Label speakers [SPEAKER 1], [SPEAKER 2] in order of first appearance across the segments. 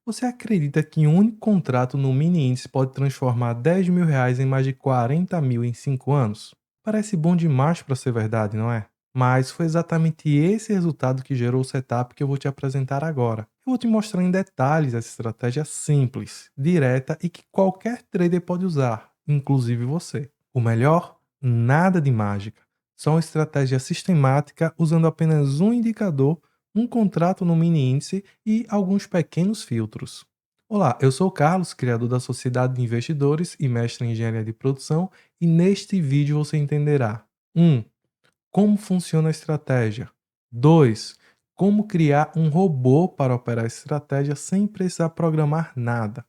[SPEAKER 1] Você acredita que um único contrato no mini índice pode transformar R$ 10.000 em mais de 40 mil em 5 anos? Parece bom demais para ser verdade, não é? Mas foi exatamente esse resultado que gerou o setup que eu vou te apresentar agora. Eu vou te mostrar em detalhes essa estratégia simples, direta e que qualquer trader pode usar, inclusive você. O melhor? Nada de mágica. Só uma estratégia sistemática usando apenas um indicador, um contrato no mini índice e alguns pequenos filtros. Olá, eu sou o Carlos, criador da Sociedade de Investidores e mestre em Engenharia de Produção, e neste vídeo você entenderá: 1. Como funciona a estratégia. 2. Como criar um robô para operar a estratégia sem precisar programar nada.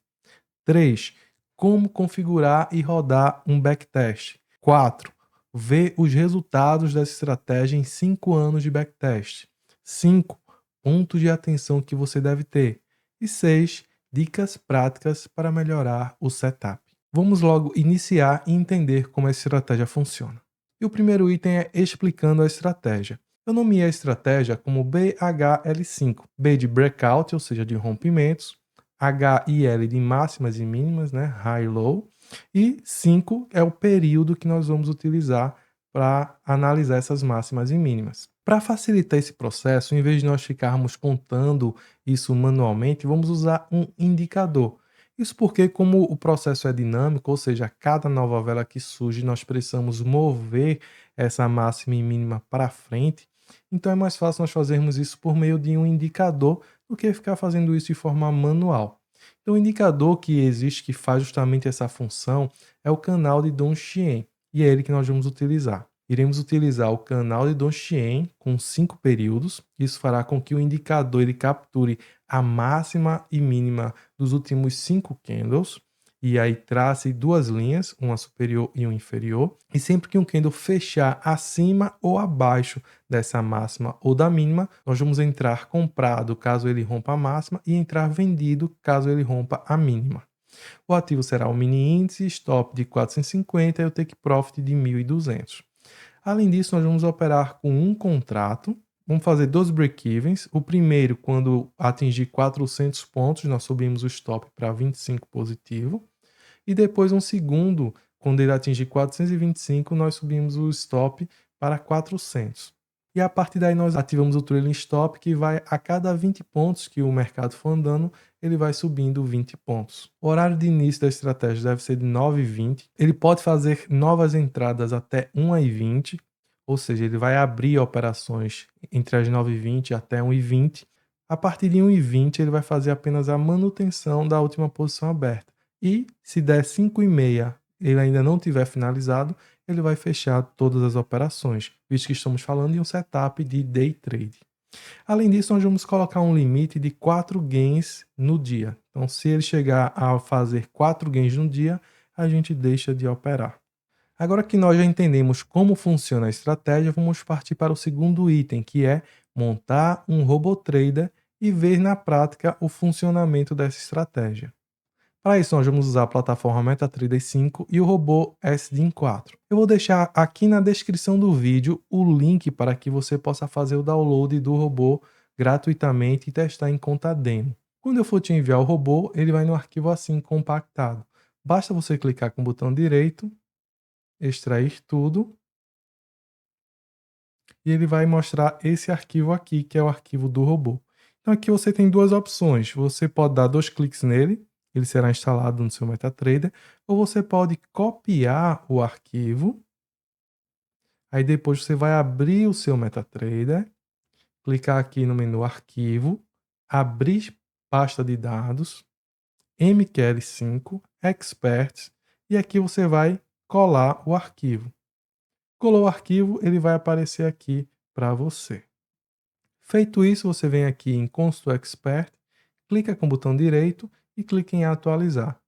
[SPEAKER 1] 3. Como configurar e rodar um backtest. 4. Ver os resultados dessa estratégia em 5 anos de backtest. 5. Pontos de atenção que você deve ter. E 6. Dicas práticas para melhorar o setup. Vamos logo iniciar e entender como a estratégia funciona. E o primeiro item é explicando a estratégia. Eu nomeei a estratégia como BHL5. B de breakout, ou seja, de rompimentos. H e L de máximas e mínimas, né? High e low. E 5 é o período que nós vamos utilizar para analisar essas máximas e mínimas. Para facilitar esse processo, em vez de nós ficarmos contando isso manualmente, vamos usar um indicador. Isso porque, como o processo é dinâmico, ou seja, a cada nova vela que surge, nós precisamos mover essa máxima e mínima para frente, então é mais fácil nós fazermos isso por meio de um indicador do que ficar fazendo isso de forma manual. Então, o indicador que existe que faz justamente essa função é o canal de Donchian, e é ele que nós vamos utilizar. Iremos utilizar o canal de Donchian com 5 períodos. Isso fará com que o indicador ele capture a máxima e mínima dos últimos 5 candles, e aí trace duas linhas, uma superior e uma inferior, e sempre que um candle fechar acima ou abaixo dessa máxima ou da mínima, nós vamos entrar comprado caso ele rompa a máxima e entrar vendido caso ele rompa a mínima. O ativo será o mini índice, stop de 450 e o take profit de 1.200. Além disso, nós vamos operar com um contrato. Vamos fazer dois break-evens. O primeiro, quando atingir 400 pontos, nós subimos o stop para 25 positivo. E depois um segundo, quando ele atingir 425, nós subimos o stop para 400. E a partir daí nós ativamos o trailing stop, que vai a cada 20 pontos que o mercado for andando, ele vai subindo 20 pontos. O horário de início da estratégia deve ser de 9h20. Ele pode fazer novas entradas até 1h20, ou seja, ele vai abrir operações entre as 9h20 até 1h20. A partir de 1h20 ele vai fazer apenas a manutenção da última posição aberta. E se der 5h30 ele ainda não tiver finalizado, ele vai fechar todas as operações, visto que estamos falando de um setup de day trade. Além disso, nós vamos colocar um limite de 4 gains no dia. Então, se ele chegar a fazer 4 gains no dia, a gente deixa de operar. Agora que nós já entendemos como funciona a estratégia, vamos partir para o segundo item, que é montar um RoboTrader e ver na prática o funcionamento dessa estratégia. Para isso, nós vamos usar a plataforma MetaTrader 5 e o robô SDIN 4. Eu vou deixar aqui na descrição do vídeo o link para que você possa fazer o download do robô gratuitamente e testar em conta demo. Quando eu for te enviar o robô, ele vai no arquivo assim compactado. Basta você clicar com o botão direito, extrair tudo, e ele vai mostrar esse arquivo aqui, que é o arquivo do robô. Então aqui você tem duas opções. Você pode dar 2 cliques nele, ele será instalado no seu MetaTrader, ou você pode copiar o arquivo, aí depois você vai abrir o seu MetaTrader, clicar aqui no menu Arquivo, abrir pasta de dados, MQL5, Experts, e aqui você vai colar o arquivo. Colou o arquivo, ele vai aparecer aqui para você. Feito isso, você vem aqui em Consul Expert, clica com o botão direito e clica em atualizar.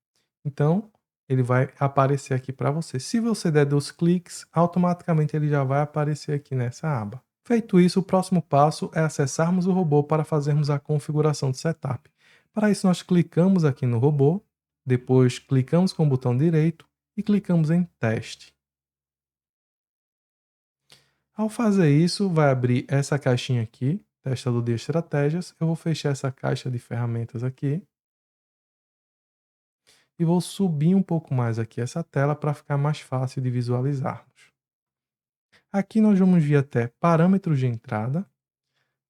[SPEAKER 1] Então, ele vai aparecer aqui para você. Se você der 2 cliques, automaticamente ele já vai aparecer aqui nessa aba. Feito isso, o próximo passo é acessarmos o robô para fazermos a configuração de setup. Para isso, nós clicamos aqui no robô, depois clicamos com o botão direito e clicamos em teste. Ao fazer isso, vai abrir essa caixinha aqui, testador de estratégias. Eu vou fechar essa caixa de ferramentas aqui. e vou subir um pouco mais aqui essa tela para ficar mais fácil de visualizarmos. Aqui nós vamos vir até parâmetros de entrada.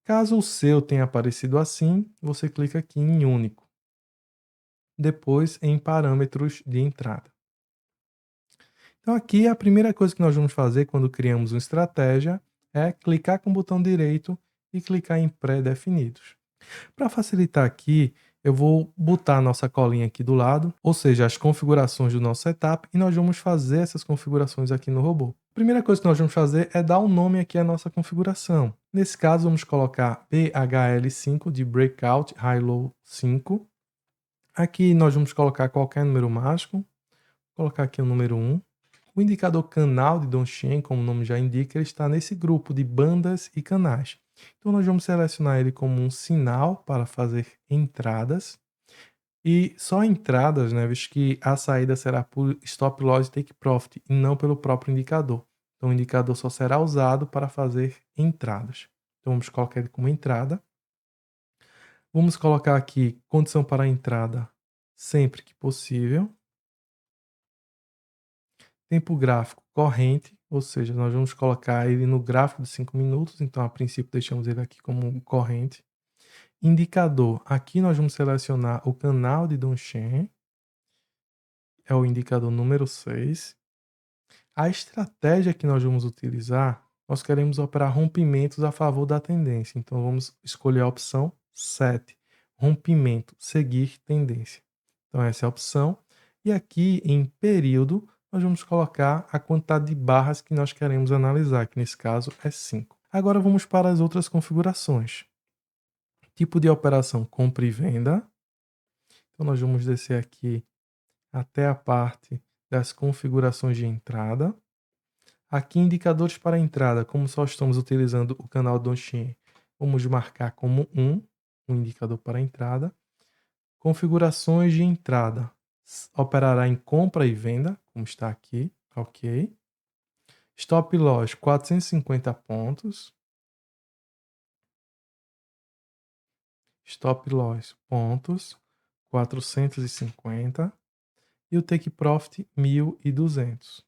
[SPEAKER 1] Caso o seu tenha aparecido assim, você clica aqui em único. Depois em parâmetros de entrada. Então aqui a primeira coisa que nós vamos fazer quando criamos uma estratégia é clicar com o botão direito e clicar em pré-definidos. Para facilitar aqui, eu vou botar a nossa colinha aqui do lado, ou seja, as configurações do nosso setup, e nós vamos fazer essas configurações aqui no robô. A primeira coisa que nós vamos fazer é dar um nome aqui à nossa configuração. Nesse caso, vamos colocar BHL5 de Breakout High Low 5. Aqui nós vamos colocar qualquer número mágico. Vou colocar aqui o número 1. O indicador canal de Dongxian, como o nome já indica, ele está nesse grupo de bandas e canais. Então nós vamos selecionar ele como um sinal para fazer entradas. E só entradas, né, visto que a saída será por stop loss e take profit e não pelo próprio indicador. Então o indicador só será usado para fazer entradas. Então vamos colocar ele como entrada. Vamos colocar aqui condição para a entrada sempre que possível. Tempo gráfico corrente, ou seja, nós vamos colocar ele no gráfico de 5 minutos, então a princípio deixamos ele aqui como corrente. Indicador, aqui nós vamos selecionar o canal de Dongxian, é o indicador número 6. A estratégia que nós vamos utilizar, nós queremos operar rompimentos a favor da tendência, então vamos escolher a opção 7, rompimento, seguir tendência. Então essa é a opção, e aqui em período, nós vamos colocar a quantidade de barras que nós queremos analisar, que nesse caso é 5. Agora vamos para as outras configurações. Tipo de operação compra e venda. Então nós vamos descer aqui até a parte das configurações de entrada. Aqui indicadores para entrada, como só estamos utilizando o canal Dongxian, vamos marcar como um indicador para entrada. Configurações de entrada. Operará em compra e venda, como está aqui, ok. Stop loss 450 pontos. Stop loss pontos 450 e o take profit 1.200.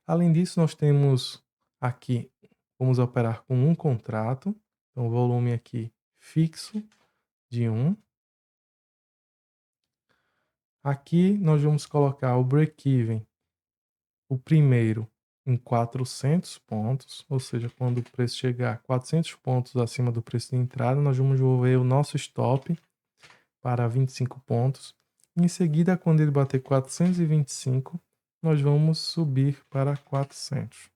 [SPEAKER 1] Além disso, nós temos aqui, vamos operar com um contrato, então o volume aqui fixo de 1. Aqui nós vamos colocar o break-even, o primeiro em 400 pontos, ou seja, quando o preço chegar a 400 pontos acima do preço de entrada, nós vamos mover o nosso stop para 25 pontos. Em seguida, quando ele bater 425, nós vamos subir para 400.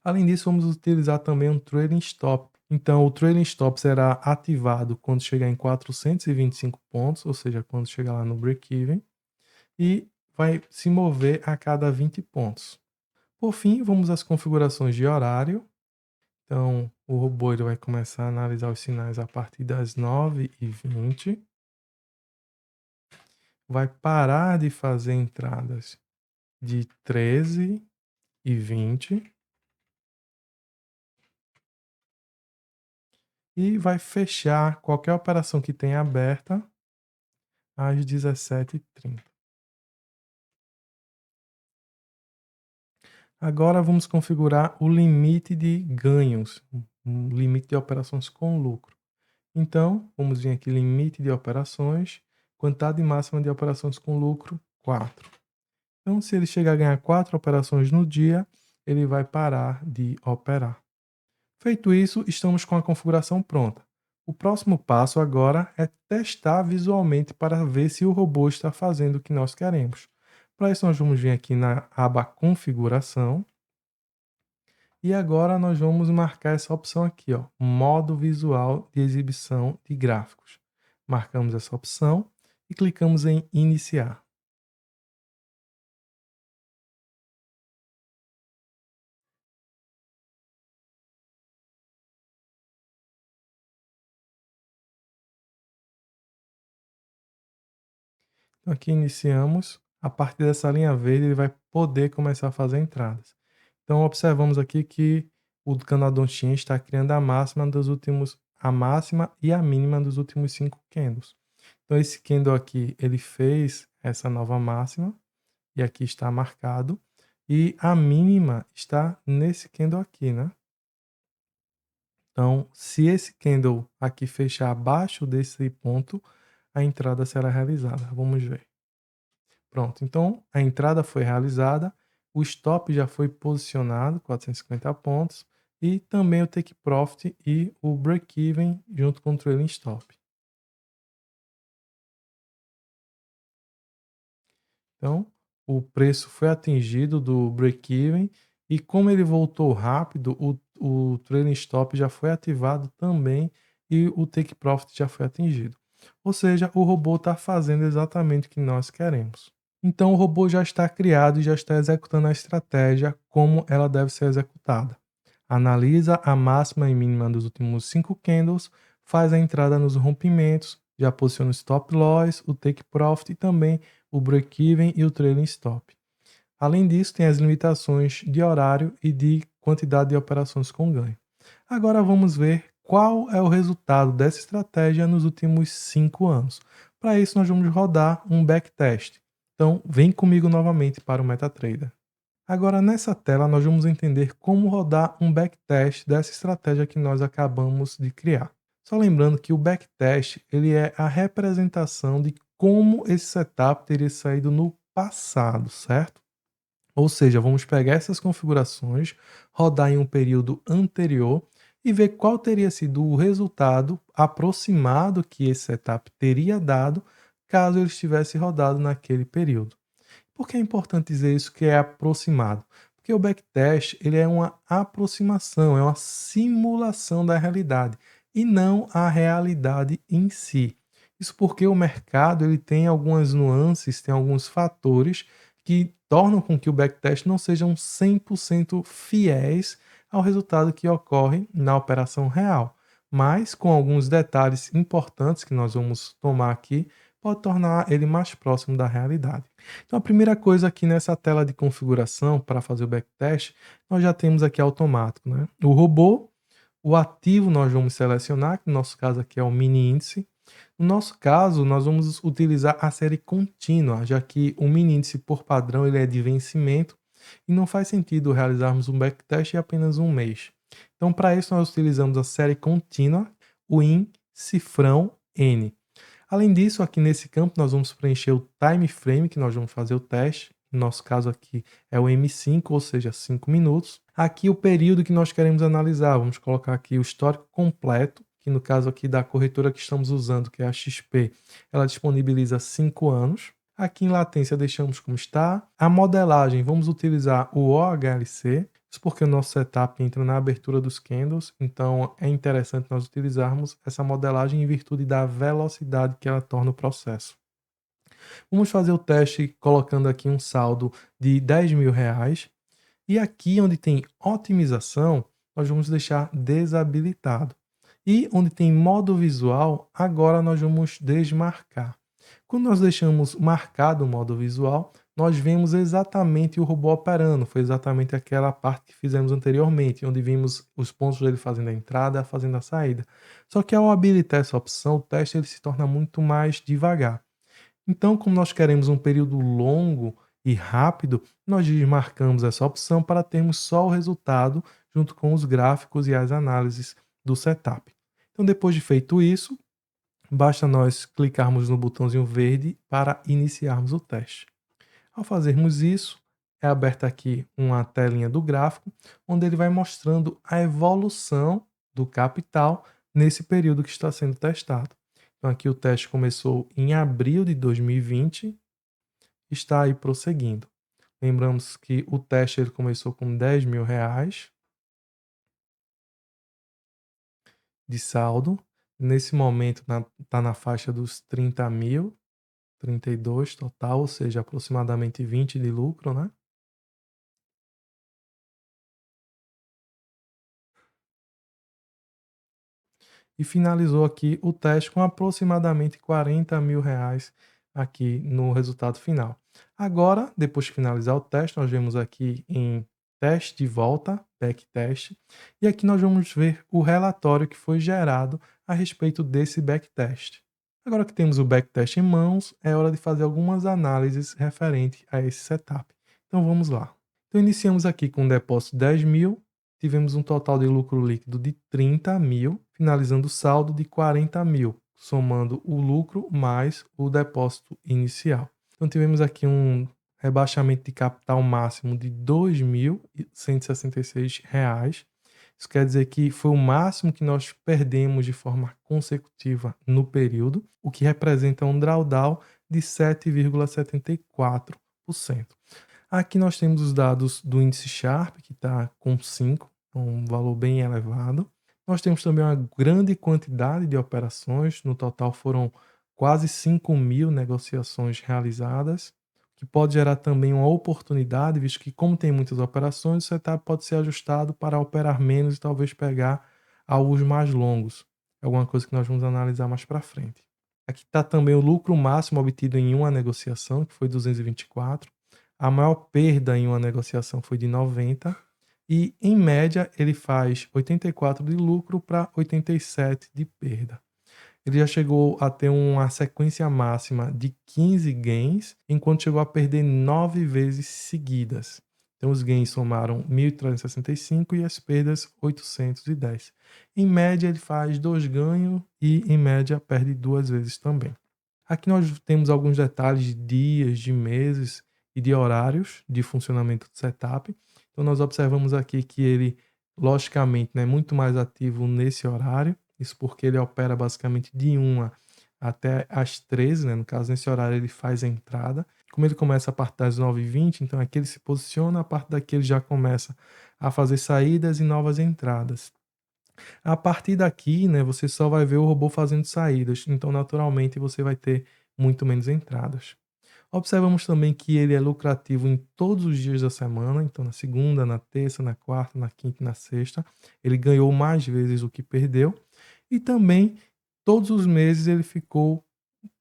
[SPEAKER 1] Além disso, vamos utilizar também um trailing stop. Então, o trailing stop será ativado quando chegar em 425 pontos, ou seja, quando chegar lá no break-even, e vai se mover a cada 20 pontos. Por fim, vamos às configurações de horário. Então, o robô ele vai começar a analisar os sinais a partir das 9h20. Vai parar de fazer entradas de 13h20. E vai fechar qualquer operação que tenha aberta às 17h30. Agora vamos configurar o limite de ganhos, um limite de operações com lucro. Então, vamos vir aqui, limite de operações, quantidade máxima de operações com lucro, 4. Então, se ele chegar a ganhar 4 operações no dia, ele vai parar de operar. Feito isso, estamos com a configuração pronta. O próximo passo agora é testar visualmente para ver se o robô está fazendo o que nós queremos. Para isso, nós vamos vir aqui na aba Configuração. E agora nós vamos marcar essa opção aqui, ó, Modo Visual de Exibição de Gráficos. Marcamos essa opção e clicamos em Iniciar. Então, aqui iniciamos. A partir dessa linha verde, ele vai poder começar a fazer entradas. Então, observamos aqui que o canal Dongxian está criando a máxima dos últimos a máxima e a mínima dos últimos 5 candles. Então esse candle aqui, ele fez essa nova máxima, e aqui está marcado, e a mínima está nesse candle aqui, né? Então, se esse candle aqui fechar abaixo desse ponto, a entrada será realizada. Vamos ver. Pronto, então a entrada foi realizada, o stop já foi posicionado, 450 pontos, e também o take profit e o break-even junto com o trailing stop. Então, o preço foi atingido do break-even e como ele voltou rápido, o trailing stop já foi ativado também e o take profit já foi atingido. Ou seja, o robô está fazendo exatamente o que nós queremos. Então, o robô já está criado e já está executando a estratégia como ela deve ser executada. Analisa a máxima e mínima dos últimos 5 candles, faz a entrada nos rompimentos, já posiciona o stop loss, o take profit e também o break-even e o trailing stop. Além disso, tem as limitações de horário e de quantidade de operações com ganho. Agora vamos ver qual é o resultado dessa estratégia nos últimos 5 anos. Para isso, nós vamos rodar um backtest. Então, vem comigo novamente para o MetaTrader. Agora, nessa tela, nós vamos entender como rodar um backtest dessa estratégia que nós acabamos de criar. Só lembrando que o backtest ele é a representação de como esse setup teria saído no passado, certo? Ou seja, vamos pegar essas configurações, rodar em um período anterior e ver qual teria sido o resultado aproximado que esse setup teria dado caso ele estivesse rodado naquele período. Por que é importante dizer isso que é aproximado? Porque o backtest ele é uma aproximação, é uma simulação da realidade e não a realidade em si. Isso porque o mercado ele tem algumas nuances, tem alguns fatores que tornam com que o backtest não sejam 100% fiéis ao resultado que ocorre na operação real, mas com alguns detalhes importantes que nós vamos tomar aqui, pode tornar ele mais próximo da realidade. Então, a primeira coisa aqui nessa tela de configuração para fazer o backtest, nós já temos aqui automático, né? O robô, o ativo nós vamos selecionar, que no nosso caso aqui é o mini índice. No nosso caso, nós vamos utilizar a série contínua, já que o mini índice por padrão ele é de vencimento e não faz sentido realizarmos um backtest em apenas um mês. Então, para isso, nós utilizamos a série contínua, o IN cifrão N. Além disso, aqui nesse campo nós vamos preencher o time frame que nós vamos fazer o teste. No nosso caso aqui é o M5, ou seja, 5 minutos. Aqui o período que nós queremos analisar, vamos colocar aqui o histórico completo, que no caso aqui da corretora que estamos usando, que é a XP, ela disponibiliza 5 anos. Aqui em latência deixamos como está. A modelagem, vamos utilizar o OHLC, isso porque o nosso setup entra na abertura dos candles, então é interessante nós utilizarmos essa modelagem em virtude da velocidade que ela torna o processo. Vamos fazer o teste colocando aqui um saldo de R$ 10.000 e aqui onde tem otimização, nós vamos deixar desabilitado. E onde tem modo visual, agora nós vamos desmarcar. Quando nós deixamos marcado o modo visual, nós vemos exatamente o robô operando. Foi exatamente aquela parte que fizemos anteriormente, onde vimos os pontos dele fazendo a entrada, fazendo a saída. Só que ao habilitar essa opção, o teste ele se torna muito mais devagar. Então, como nós queremos um período longo e rápido, nós desmarcamos essa opção para termos só o resultado junto com os gráficos e as análises do setup. Então, depois de feito isso, basta nós clicarmos no botãozinho verde para iniciarmos o teste. Ao fazermos isso, é aberta aqui uma telinha do gráfico, onde ele vai mostrando a evolução do capital nesse período que está sendo testado. Então aqui o teste começou em abril de 2020, está aí prosseguindo. Lembramos que o teste ele começou com R$ 10.000 de saldo. Nesse momento está na faixa dos 30.000, 32 total, ou seja, aproximadamente 20 de lucro, né? E finalizou aqui o teste com aproximadamente R$ 40.000 aqui no resultado final. Agora, depois de finalizar o teste, nós vemos aqui em teste de volta, backtest. E aqui nós vamos ver o relatório que foi gerado a respeito desse backtest. Agora que temos o backtest em mãos, é hora de fazer algumas análises referentes a esse setup. Então vamos lá. Então iniciamos aqui com um depósito de 10 mil, tivemos um total de lucro líquido de 30 mil, finalizando o saldo de 40 mil, somando o lucro mais o depósito inicial. Então tivemos aqui um rebaixamento de capital máximo de R$ 2.166. Isso quer dizer que foi o máximo que nós perdemos de forma consecutiva no período, o que representa um drawdown de 7,74%. Aqui nós temos os dados do índice Sharpe, que está com 5, um valor bem elevado. Nós temos também uma grande quantidade de operações, no total foram quase 5 mil negociações realizadas, que pode gerar também uma oportunidade, visto que como tem muitas operações, o setup pode ser ajustado para operar menos e talvez pegar alvos mais longos. É alguma coisa que nós vamos analisar mais para frente. Aqui está também o lucro máximo obtido em uma negociação, que foi 224. A maior perda em uma negociação foi de 90. E, em média, ele faz 84 de lucro para 87 de perda. Ele já chegou a ter uma sequência máxima de 15 gains, enquanto chegou a perder 9 vezes seguidas. Então, os gains somaram 1.365 e as perdas 810. Em média, ele faz 2 ganhos e, em média, perde 2 vezes também. Aqui nós temos alguns detalhes de dias, de meses e de horários de funcionamento do setup. Então, nós observamos aqui que ele, logicamente, é muito mais ativo nesse horário. Isso porque ele opera basicamente de 1 até as 13, né? No caso, nesse horário ele faz a entrada. Como ele começa a partir das 9h20, então aqui ele se posiciona, a partir daqui ele já começa a fazer saídas e novas entradas. A partir daqui, né, você só vai ver o robô fazendo saídas, então naturalmente você vai ter muito menos entradas. Observamos também que ele é lucrativo em todos os dias da semana, então na segunda, na terça, na quarta, na quinta e na sexta. Ele ganhou mais vezes do que perdeu. E também, todos os meses ele ficou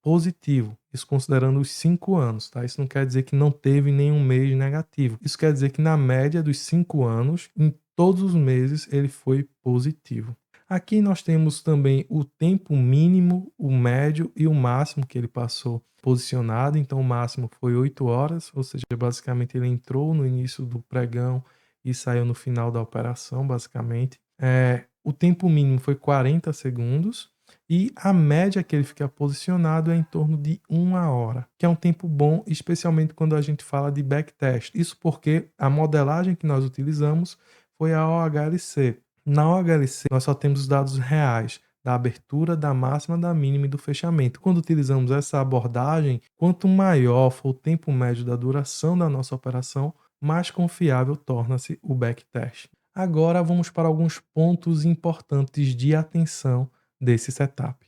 [SPEAKER 1] positivo, isso considerando os 5 anos, tá? Isso não quer dizer que não teve nenhum mês negativo. Isso quer dizer que na média dos 5 anos, em todos os meses, ele foi positivo. Aqui nós temos também o tempo mínimo, o médio e o máximo que ele passou posicionado. Então o máximo foi 8 horas, ou seja, basicamente ele entrou no início do pregão e saiu no final da operação, basicamente. O tempo mínimo foi 40 segundos e a média que ele fica posicionado é em torno de 1 hora, que é um tempo bom, especialmente quando a gente fala de backtest. Isso porque a modelagem que nós utilizamos foi a OHLC. Na OHLC, nós só temos os dados reais da abertura, da máxima, da mínima e do fechamento. Quando utilizamos essa abordagem, quanto maior for o tempo médio da duração da nossa operação, mais confiável torna-se o backtest. Agora vamos para alguns pontos importantes de atenção desse setup.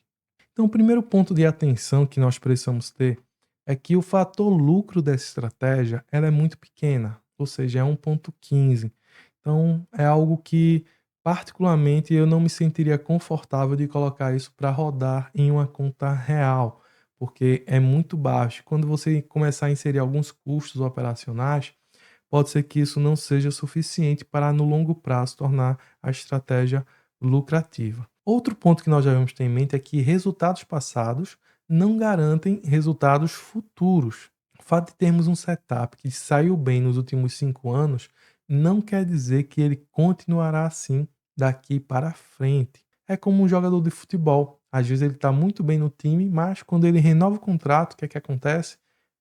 [SPEAKER 1] Então, o primeiro ponto de atenção que nós precisamos ter é que o fator lucro dessa estratégia ela é muito pequena, ou seja, é 1,15. Então, é algo que, particularmente, eu não me sentiria confortável de colocar isso para rodar em uma conta real, porque é muito baixo. Quando você começar a inserir alguns custos operacionais, pode ser que isso não seja suficiente para, no longo prazo, tornar a estratégia lucrativa. Outro ponto que nós devemos ter em mente é que resultados passados não garantem resultados futuros. O fato de termos um setup que saiu bem nos últimos 5 anos não quer dizer que ele continuará assim daqui para frente. É como um jogador de futebol. Às vezes ele está muito bem no time, mas quando ele renova o contrato, o que é que acontece?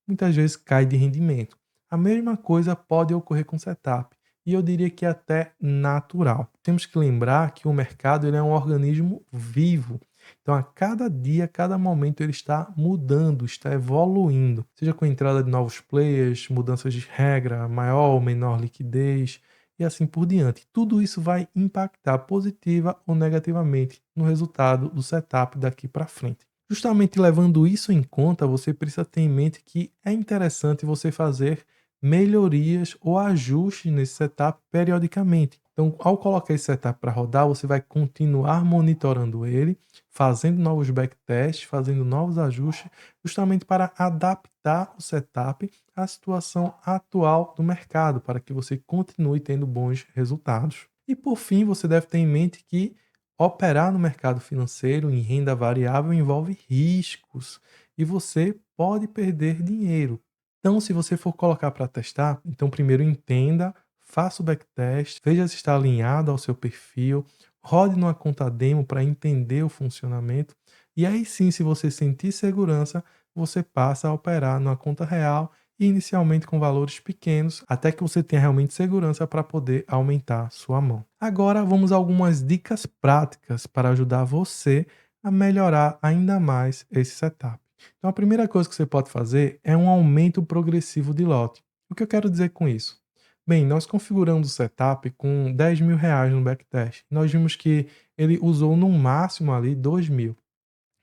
[SPEAKER 1] Muitas vezes cai de rendimento. A mesma coisa pode ocorrer com o setup, e eu diria que é até natural. Temos que lembrar que o mercado ele é um organismo vivo. Então, a cada dia, a cada momento, ele está mudando, está evoluindo. Seja com a entrada de novos players, mudanças de regra, maior ou menor liquidez, e assim por diante. Tudo isso vai impactar positiva ou negativamente no resultado do setup daqui para frente. Justamente levando isso em conta, você precisa ter em mente que é interessante você fazer melhorias ou ajustes nesse setup periodicamente. Então, ao colocar esse setup para rodar, você vai continuar monitorando ele, fazendo novos backtests, fazendo novos ajustes, justamente para adaptar o setup à situação atual do mercado, para que você continue tendo bons resultados. E por fim, você deve ter em mente que operar no mercado financeiro em renda variável envolve riscos e você pode perder dinheiro. Então, se você for colocar para testar, então primeiro entenda, faça o backtest, veja se está alinhado ao seu perfil, rode numa conta demo para entender o funcionamento e aí sim, se você sentir segurança, você passa a operar numa conta real e inicialmente com valores pequenos, até que você tenha realmente segurança para poder aumentar sua mão. Agora vamos a algumas dicas práticas para ajudar você a melhorar ainda mais esse setup. Então a primeira coisa que você pode fazer é um aumento progressivo de lote. O que eu quero dizer com isso? Bem, nós configuramos o setup com R$ 10.000 no backtest. Nós vimos que ele usou no máximo ali 2.000.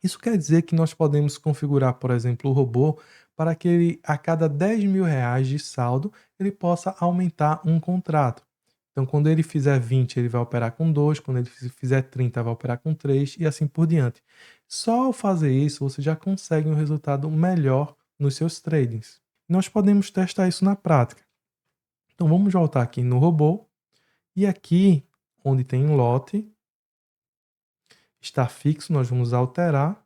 [SPEAKER 1] Isso quer dizer que nós podemos configurar, por exemplo, o robô para que ele, a cada R$ 10.000 de saldo, ele possa aumentar um contrato. Então, quando ele fizer 20, ele vai operar com 2, quando ele fizer 30, vai operar com 3 e assim por diante. Só ao fazer isso, você já consegue um resultado melhor nos seus tradings. Nós podemos testar isso na prática. Então, vamos voltar aqui no robô e aqui, onde tem lote, está fixo, nós vamos alterar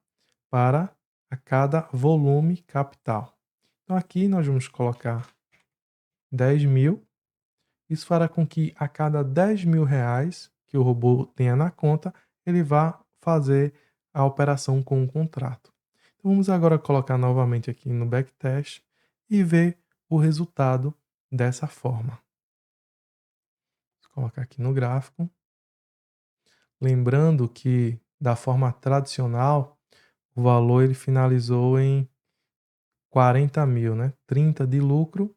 [SPEAKER 1] para a cada volume capital. Então aqui nós vamos colocar 10.000. Isso fará com que a cada R$ 10.000 que o robô tenha na conta, ele vá fazer a operação com o contrato. Então vamos agora colocar novamente aqui no backtest e ver o resultado dessa forma. Vou colocar aqui no gráfico. Lembrando que da forma tradicional, o valor ele finalizou em 40.000, né? 30 de lucro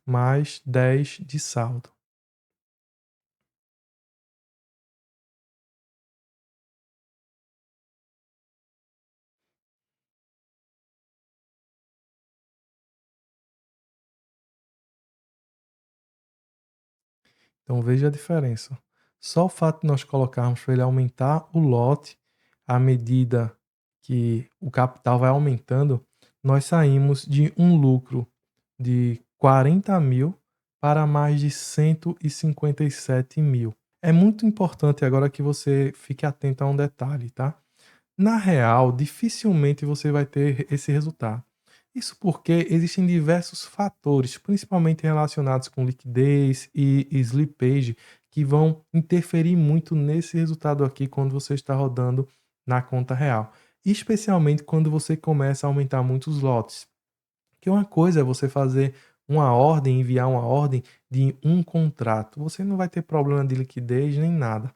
[SPEAKER 1] mais 10 de saldo. Então veja a diferença. Só o fato de nós colocarmos para ele aumentar o lote à medida que o capital vai aumentando, nós saímos de um lucro de 40.000 para mais de 157.000. É muito importante agora que você fique atento a um detalhe, tá? Na real, dificilmente você vai ter esse resultado. Isso porque existem diversos fatores, principalmente relacionados com liquidez e slippage, que vão interferir muito nesse resultado aqui quando você está rodando na conta real. Especialmente quando você começa a aumentar muitos lotes. Que uma coisa é você fazer uma ordem, enviar uma ordem de um contrato. Você não vai ter problema de liquidez nem nada.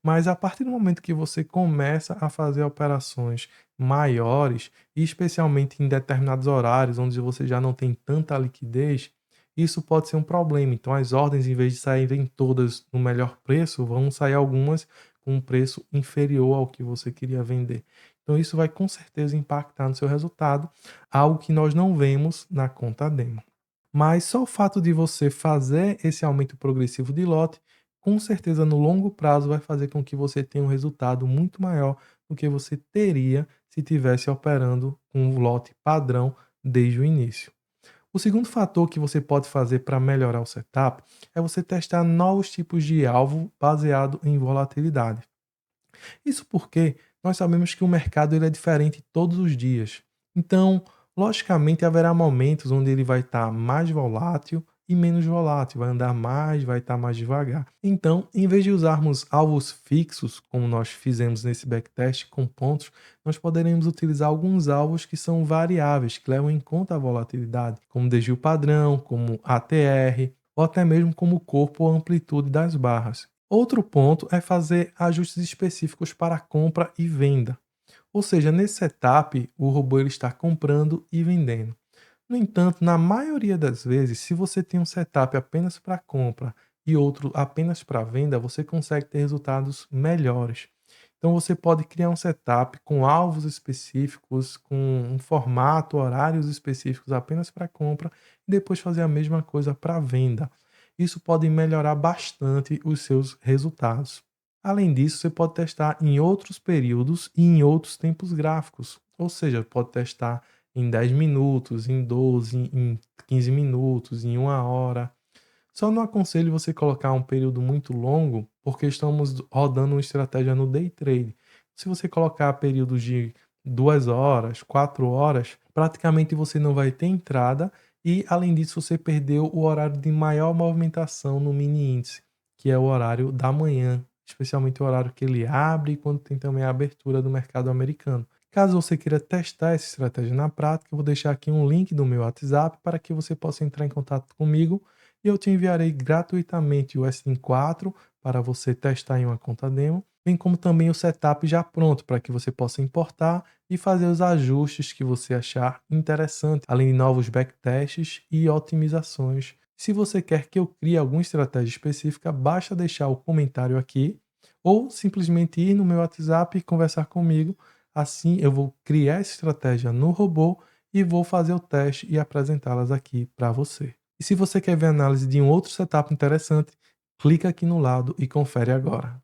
[SPEAKER 1] Mas a partir do momento que você começa a fazer operações maiores, e especialmente em determinados horários onde você já não tem tanta liquidez, isso pode ser um problema. Então as ordens, em vez de saírem todas no melhor preço, vão sair algumas com um preço inferior ao que você queria vender. Então isso vai com certeza impactar no seu resultado, algo que nós não vemos na conta demo. Mas só o fato de você fazer esse aumento progressivo de lote, com certeza no longo prazo vai fazer com que você tenha um resultado muito maior do que você teria se tivesse operando com um lote padrão desde o início. O segundo fator que você pode fazer para melhorar o setup é você testar novos tipos de alvo baseado em volatilidade. Isso porque nós sabemos que o mercado ele é diferente todos os dias. Então, logicamente, haverá momentos onde ele vai estar mais volátil e menos volátil, vai andar mais, vai estar mais devagar. Então, em vez de usarmos alvos fixos, como nós fizemos nesse backtest com pontos, nós poderemos utilizar alguns alvos que são variáveis, que levam em conta a volatilidade, como desvio padrão, como ATR, ou até mesmo como corpo ou amplitude das barras. Outro ponto é fazer ajustes específicos para compra e venda. Ou seja, nesse setup, o robô ele está comprando e vendendo. No entanto, na maioria das vezes, se você tem um setup apenas para compra e outro apenas para venda, você consegue ter resultados melhores. Então você pode criar um setup com alvos específicos, com um formato, horários específicos apenas para compra e depois fazer a mesma coisa para venda. isso pode melhorar bastante os seus resultados. Além disso, você pode testar em outros períodos e em outros tempos gráficos. Ou seja, pode testar em 10 minutos, em 12, em 15 minutos, em 1 hora. Só não aconselho você colocar um período muito longo, porque estamos rodando uma estratégia no day trade. Se você colocar períodos de 2 horas, 4 horas, praticamente você não vai ter entrada e, além disso, você perdeu o horário de maior movimentação no mini índice, que é o horário da manhã, especialmente o horário que ele abre e quando tem também a abertura do mercado americano. Caso você queira testar essa estratégia na prática, eu vou deixar aqui um link do meu WhatsApp para que você possa entrar em contato comigo e eu te enviarei gratuitamente o S4 para você testar em uma conta demo, bem como também o setup já pronto para que você possa importar e fazer os ajustes que você achar interessante, além de novos backtests e otimizações. Se você quer que eu crie alguma estratégia específica, basta deixar o comentário aqui ou simplesmente ir no meu WhatsApp e conversar comigo. Assim eu vou criar essa estratégia no robô e vou fazer o teste e apresentá-las aqui para você. E se você quer ver a análise de um outro setup interessante, clica aqui no lado e confere agora.